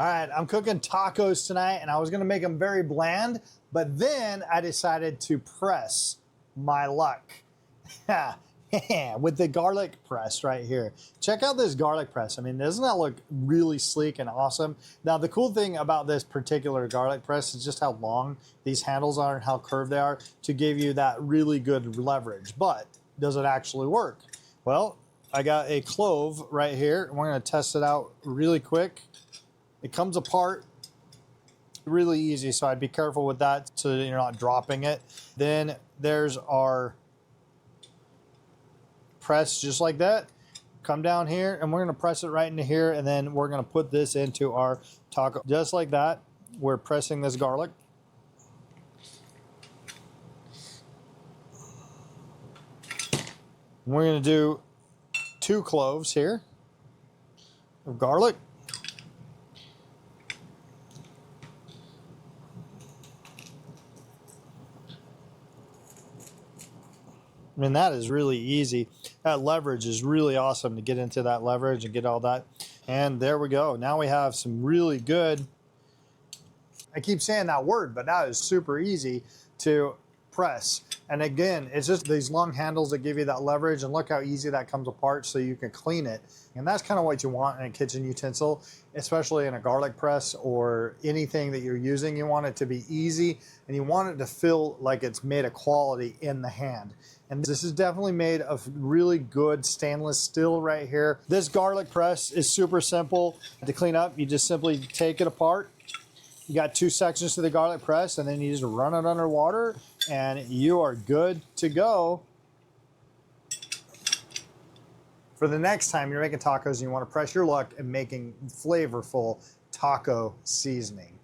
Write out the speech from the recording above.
All right, I'm cooking tacos tonight, and I was gonna make them very bland, but then I decided to press my luck. With the garlic press right here. Check out this garlic press. I mean, doesn't that look really sleek and awesome? Now, the cool thing about this particular garlic press is just how long these handles are and how curved they are to give you that really good leverage. But does it actually work? Well, I got a clove right here, and we're gonna test it out really quick. It comes apart really easy, so I'd be careful with that so that you're not dropping it. Then there's our press, just like that. Come down here, and we're gonna press it right into here, and then we're gonna put this into our taco, just like that. We're pressing this garlic. We're gonna do 2 cloves here of garlic. I mean, that is really easy. That leverage is really awesome to get into that leverage and get all that. And there we go. Now we have some really good, I keep saying that word, but that is super easy to press. And again, it's just these long handles that give you that leverage, and look how easy that comes apart so you can clean it. And that's kind of what you want in a kitchen utensil, especially in a garlic press or anything that you're using. You want it to be easy, and you want it to feel like it's made of quality in the hand. And this is definitely made of really good stainless steel right here. This garlic press is super simple to clean up. You just simply take it apart. You got 2 sections to the garlic press, and then you just run it under water, and you are good to go. For the next time you're making tacos and you want to press your luck in making flavorful taco seasoning.